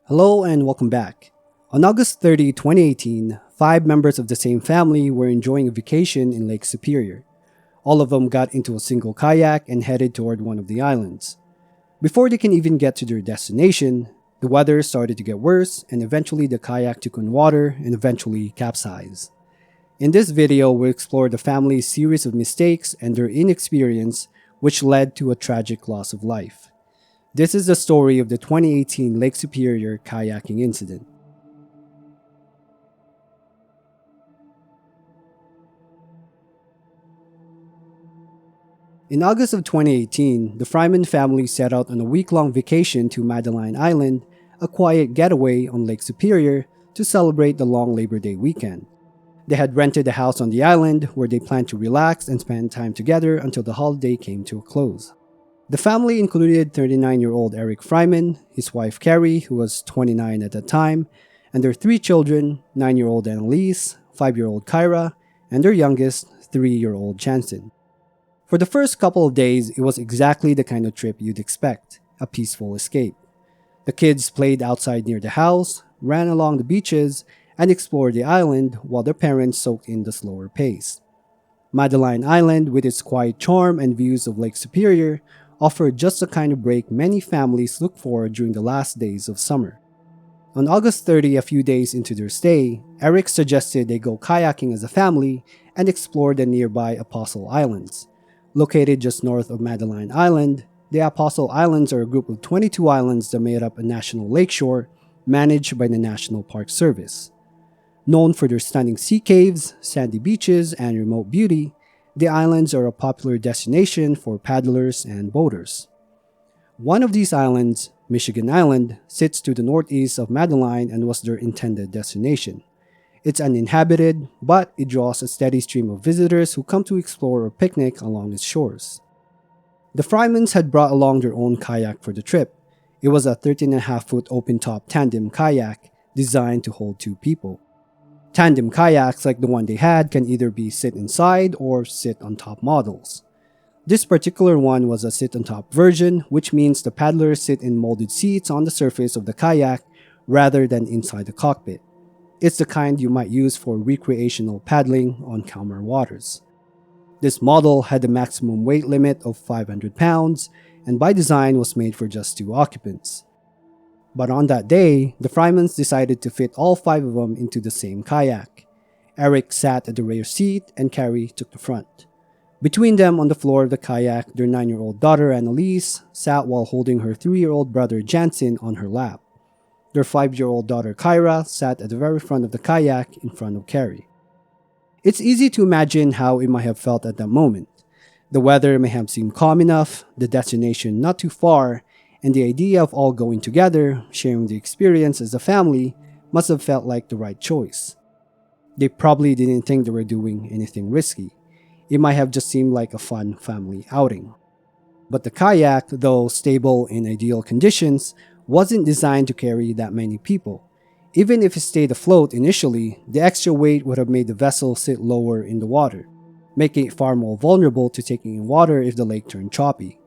Hello and welcome back. On August 30, 2018, five members of the same family were enjoying a vacation in Lake Superior. All of them got into a single kayak and headed toward one of the islands. Before they can even get to their destination, the weather started to get worse and eventually the kayak took on water and eventually capsized. In this video, we'll explore the family's series of mistakes and their inexperience which led to a tragic loss of life. This is the story of the 2018 Lake Superior kayaking incident. In August of 2018, the Fryman family set out on a week-long vacation to Madeline Island, a quiet getaway on Lake Superior, to celebrate the long Labor Day weekend. They had rented a house on the island where they planned to relax and spend time together until the holiday came to a close. The family included 39-year-old Cari Fryman, his wife Cari, who was 29 at the time, and their three children, 9-year-old Annalise, 5-year-old Kyra, and their youngest, 3-year-old Jansen. For the first couple of days, it was exactly the kind of trip you'd expect, a peaceful escape. The kids played outside near the house, ran along the beaches, and explored the island while their parents soaked in the slower pace. Madeline Island, with its quiet charm and views of Lake Superior, offered just the kind of break many families look for during the last days of summer. On August 30, a few days into their stay, Eric suggested they go kayaking as a family and explore the nearby Apostle Islands. Located just north of Madeline Island, the Apostle Islands are a group of 22 islands that made up a national lakeshore managed by the National Park Service. Known for their stunning sea caves, sandy beaches, and remote beauty, the islands are a popular destination for paddlers and boaters. One of these islands, Michigan Island, sits to the northeast of Madeline and was their intended destination. It's uninhabited, but it draws a steady stream of visitors who come to explore or picnic along its shores. The Frymans had brought along their own kayak for the trip. It was a 13.5-foot open-top tandem kayak designed to hold two people. Tandem kayaks like the one they had can either be sit inside or sit on top models. This particular one was a sit on top version, which means the paddlers sit in molded seats on the surface of the kayak rather than inside the cockpit. It's the kind you might use for recreational paddling on calmer waters. This model had a maximum weight limit of 500 pounds and by design was made for just 2 occupants. But on that day, the Frymans decided to fit all 5 of them into the same kayak. Eric sat at the rear seat and Cari took the front. Between them on the floor of the kayak, their 9-year-old daughter Annalise sat while holding her 3-year-old brother Jansen on her lap. Their 5-year-old daughter Kyra sat at the very front of the kayak in front of Cari. It's easy to imagine how it might have felt at that moment. The weather may have seemed calm enough, the destination not too far, and the idea of all going together, sharing the experience as a family, must have felt like the right choice. They probably didn't think they were doing anything risky. It might have just seemed like a fun family outing. But the kayak, though stable in ideal conditions, wasn't designed to carry that many people. Even if it stayed afloat initially, the extra weight would have made the vessel sit lower in the water, making it far more vulnerable to taking in water if the lake turned choppy.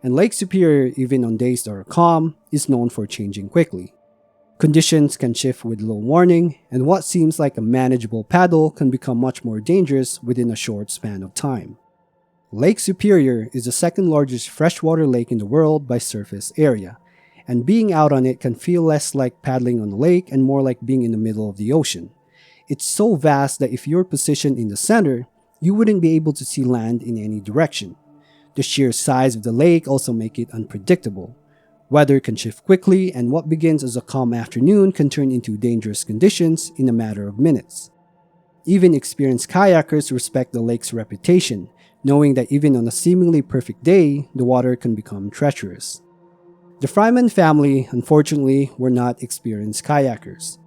And Lake Superior, even on days that are calm, is known for changing quickly. Conditions can shift with little warning, and what seems like a manageable paddle can become much more dangerous within a short span of time. Lake Superior is the second largest freshwater lake in the world by surface area, and being out on it can feel less like paddling on the lake and more like being in the middle of the ocean. It's so vast that if you're positioned in the center, you wouldn't be able to see land in any direction. The sheer size of the lake also make it unpredictable. Weather can shift quickly, and what begins as a calm afternoon can turn into dangerous conditions in a matter of minutes. Even experienced kayakers respect the lake's reputation, knowing that even on a seemingly perfect day, the water can become treacherous. The Fryman family, unfortunately, were not experienced kayakers.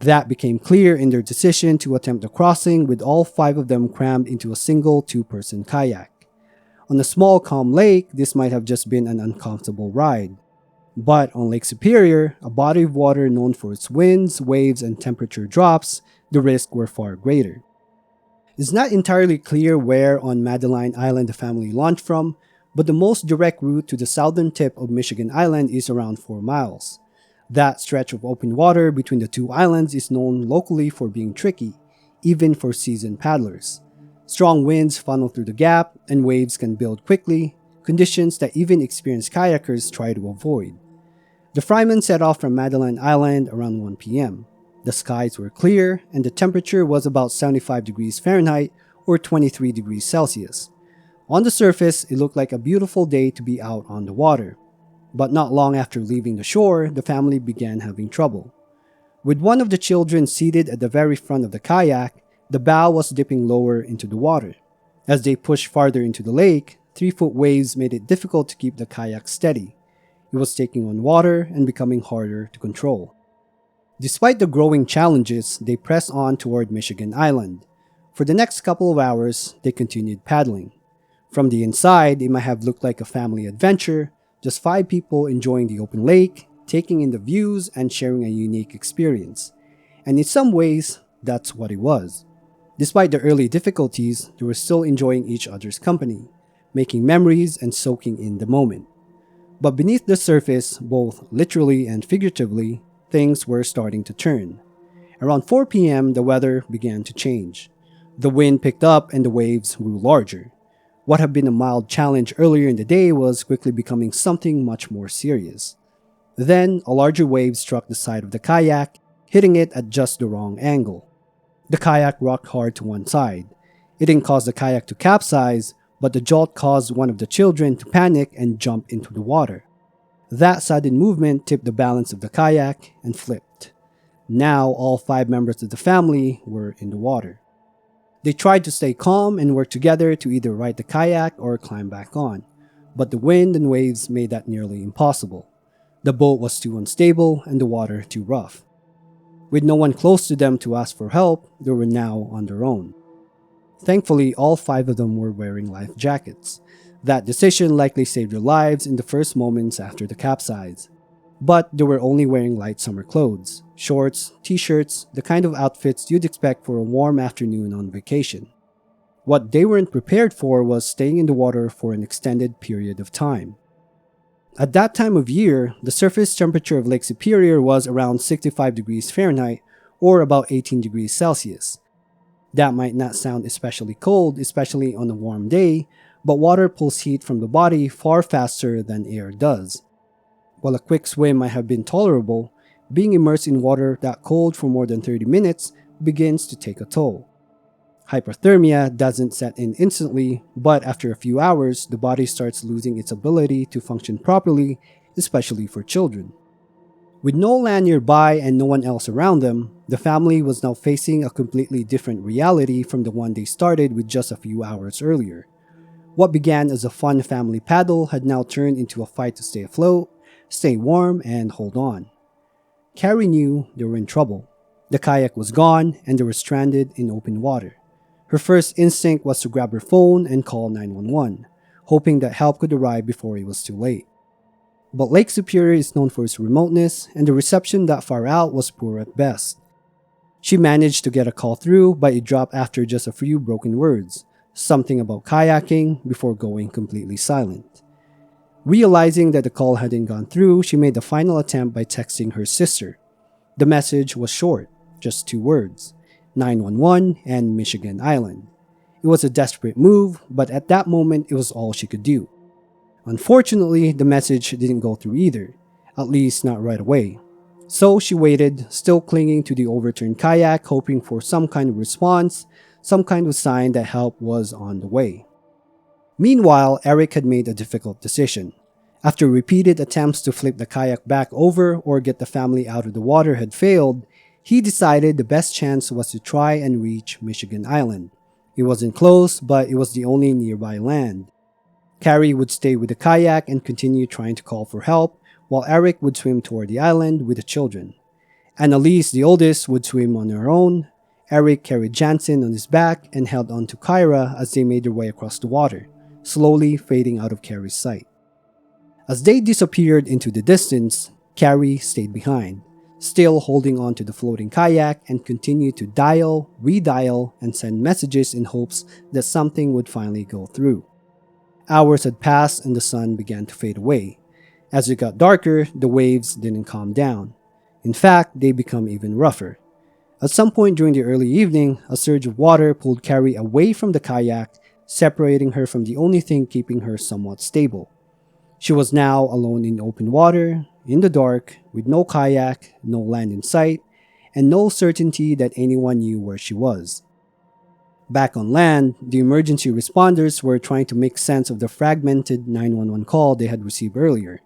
That became clear in their decision to attempt the crossing with all 5 of them crammed into a single 2-person kayak. On a small calm lake, this might have just been an uncomfortable ride. But on Lake Superior, a body of water known for its winds, waves, and temperature drops, the risks were far greater. It's not entirely clear where on Madeline Island the family launched from, but the most direct route to the southern tip of Michigan Island is around 4 miles. That stretch of open water between the two islands is known locally for being tricky, even for seasoned paddlers. Strong winds funnel through the gap, and waves can build quickly, conditions that even experienced kayakers try to avoid. The Fryman set off from Madeline Island around 1 p.m. The skies were clear, and the temperature was about 75 degrees Fahrenheit or 23 degrees Celsius. On the surface, it looked like a beautiful day to be out on the water. But not long after leaving the shore, the family began having trouble. With one of the children seated at the very front of the kayak, the bow was dipping lower into the water. As they pushed farther into the lake, 3-foot waves made it difficult to keep the kayak steady. It was taking on water and becoming harder to control. Despite the growing challenges, they pressed on toward Michigan Island. For the next couple of hours, they continued paddling. From the inside, it might have looked like a family adventure, just 5 people enjoying the open lake, taking in the views, and sharing a unique experience. And in some ways, that's what it was. Despite the early difficulties, they were still enjoying each other's company, making memories and soaking in the moment. But beneath the surface, both literally and figuratively, things were starting to turn. Around 4 p.m., the weather began to change. The wind picked up and the waves grew larger. What had been a mild challenge earlier in the day was quickly becoming something much more serious. Then, a larger wave struck the side of the kayak, hitting it at just the wrong angle. The kayak rocked hard to one side. It didn't cause the kayak to capsize, but the jolt caused one of the children to panic and jump into the water. That sudden movement tipped the balance of the kayak and flipped. Now, all 5 members of the family were in the water. They tried to stay calm and work together to either right the kayak or climb back on, but the wind and waves made that nearly impossible. The boat was too unstable and the water too rough. With no one close to them to ask for help, they were now on their own. Thankfully, all 5 of them were wearing life jackets. That decision likely saved their lives in the first moments after the capsize. But they were only wearing light summer clothes, shorts, t-shirts, the kind of outfits you'd expect for a warm afternoon on vacation. What they weren't prepared for was staying in the water for an extended period of time. At that time of year, the surface temperature of Lake Superior was around 65 degrees Fahrenheit or about 18 degrees Celsius. That might not sound especially cold, especially on a warm day, but water pulls heat from the body far faster than air does. While a quick swim might have been tolerable, being immersed in water that cold for more than 30 minutes begins to take a toll. Hypothermia doesn't set in instantly, but after a few hours, the body starts losing its ability to function properly, especially for children. With no land nearby and no one else around them, the family was now facing a completely different reality from the one they started with just a few hours earlier. What began as a fun family paddle had now turned into a fight to stay afloat, stay warm, and hold on. Cari knew they were in trouble. The kayak was gone and they were stranded in open water. Her first instinct was to grab her phone and call 911, hoping that help could arrive before it was too late. But Lake Superior is known for its remoteness, and the reception that far out was poor at best. She managed to get a call through, but it dropped after just a few broken words, something about kayaking, before going completely silent. Realizing that the call hadn't gone through, she made the final attempt by texting her sister. The message was short, just 2 words, 911 and Michigan Island. It was a desperate move, but at that moment it was all she could do. Unfortunately, the message didn't go through either, at least not right away. So she waited, still clinging to the overturned kayak, hoping for some kind of response, some kind of sign that help was on the way. Meanwhile, Eric had made a difficult decision. After repeated attempts to flip the kayak back over or get the family out of the water had failed, he decided the best chance was to try and reach Michigan Island. It wasn't close, but it was the only nearby land. Cari would stay with the kayak and continue trying to call for help, while Eric would swim toward the island with the children. Annalise, the oldest, would swim on her own. Eric carried Jansen on his back and held on to Kyra as they made their way across the water, slowly fading out of Cari's sight. As they disappeared into the distance, Cari stayed behind, still holding on to the floating kayak, and continued to dial, redial, and send messages in hopes that something would finally go through. Hours had passed and the sun began to fade away. As it got darker, the waves didn't calm down. In fact, they become even rougher. At some point during the early evening, a surge of water pulled Cari away from the kayak, separating her from the only thing keeping her somewhat stable. She was now alone in open water, in the dark, with no kayak, no land in sight, and no certainty that anyone knew where she was. Back on land, the emergency responders were trying to make sense of the fragmented 911 call they had received earlier.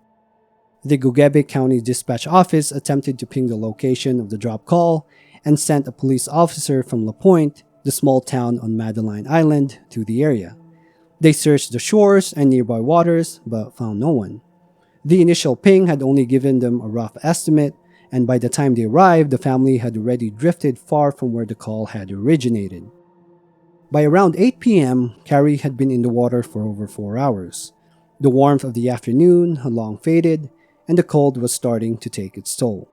The Gugebic County Dispatch Office attempted to ping the location of the drop call and sent a police officer from La Pointe, the small town on Madeline Island, to the area. They searched the shores and nearby waters, but found no one. The initial ping had only given them a rough estimate, and by the time they arrived, the family had already drifted far from where the call had originated. By around 8 p.m., Cari had been in the water for over 4 hours. The warmth of the afternoon had long faded, and the cold was starting to take its toll.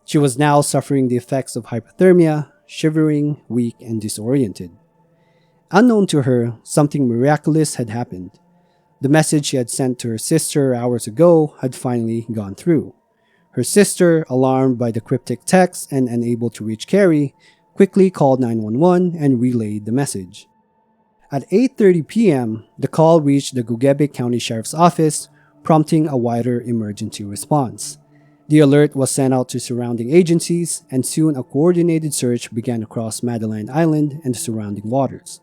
She was now suffering the effects of hypothermia, shivering, weak, and disoriented. Unknown to her, something miraculous had happened. The message she had sent to her sister hours ago had finally gone through. Her sister, alarmed by the cryptic text and unable to reach Cari, quickly called 911 and relayed the message. At 8:30 p.m., the call reached the Gugebic County Sheriff's Office, prompting a wider emergency response. The alert was sent out to surrounding agencies, and soon a coordinated search began across Madeline Island and the surrounding waters.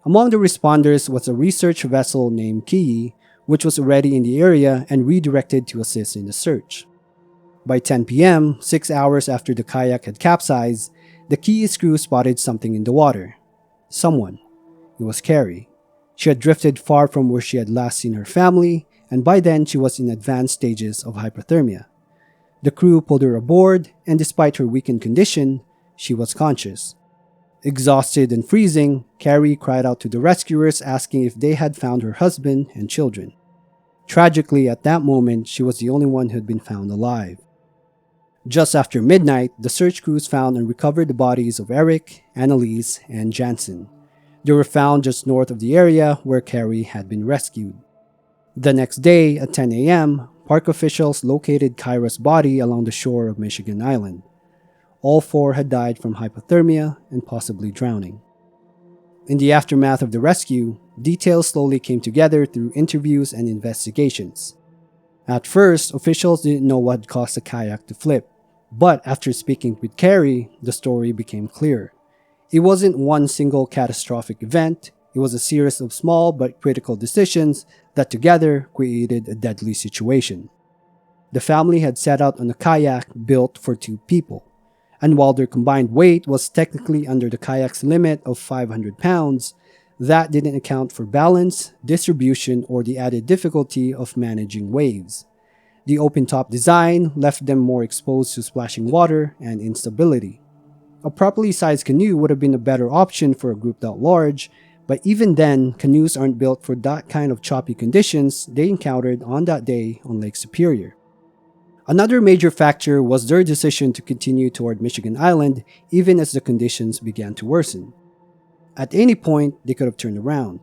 Among the responders was a research vessel named Kayaking, which was already in the area and redirected to assist in the search. By 10 p.m., 6 hours after the kayak had capsized, the Key's crew spotted something in the water. Someone. It was Cari. She had drifted far from where she had last seen her family, and by then she was in advanced stages of hypothermia. The crew pulled her aboard, and despite her weakened condition, she was conscious. Exhausted and freezing, Cari cried out to the rescuers asking if they had found her husband and children. Tragically, at that moment, she was the only one who had been found alive. Just after midnight, the search crews found and recovered the bodies of Eric, Annalise, and Jansen. They were found just north of the area where Cari had been rescued. The next day, at 10 a.m., park officials located Kyra's body along the shore of Michigan Island. All 4 had died from hypothermia and possibly drowning. In the aftermath of the rescue, details slowly came together through interviews and investigations. At first, officials didn't know what caused the kayak to flip, but after speaking with Cari, the story became clear. It wasn't one single catastrophic event, it was a series of small but critical decisions that together created a deadly situation. The family had set out on a kayak built for 2 people, and while their combined weight was technically under the kayak's limit of 500 pounds, that didn't account for balance, distribution, or the added difficulty of managing waves. The open-top design left them more exposed to splashing water and instability. A properly sized canoe would have been a better option for a group that large, but even then, canoes aren't built for that kind of choppy conditions they encountered on that day on Lake Superior. Another major factor was their decision to continue toward Michigan Island even as the conditions began to worsen. At any point, they could have turned around.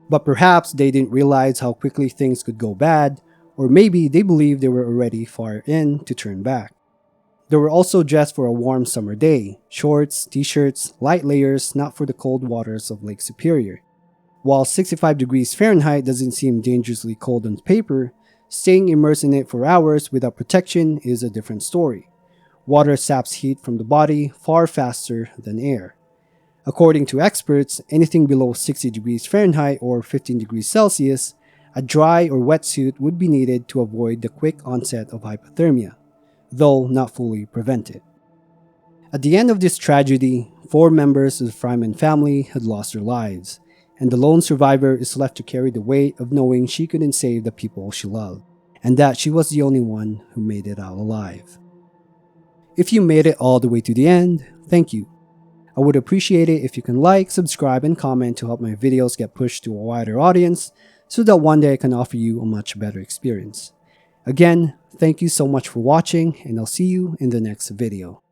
But perhaps they didn't realize how quickly things could go bad, or maybe they believed they were already far in to turn back. They were also dressed for a warm summer day, shorts, t-shirts, light layers not for the cold waters of Lake Superior. While 65 degrees Fahrenheit doesn't seem dangerously cold on paper, staying immersed in it for hours without protection is a different story. Water saps heat from the body far faster than air. According to experts, anything below 60 degrees Fahrenheit or 15 degrees Celsius, a dry or wet suit would be needed to avoid the quick onset of hypothermia, though not fully prevent it. At the end of this tragedy, 4 members of the Fryman family had lost their lives, and the lone survivor is left to carry the weight of knowing she couldn't save the people she loved, and that she was the only one who made it out alive. If you made it all the way to the end, thank you. I would appreciate it if you can like, subscribe, and comment to help my videos get pushed to a wider audience so that one day I can offer you a much better experience. Again, thank you so much for watching, and I'll see you in the next video.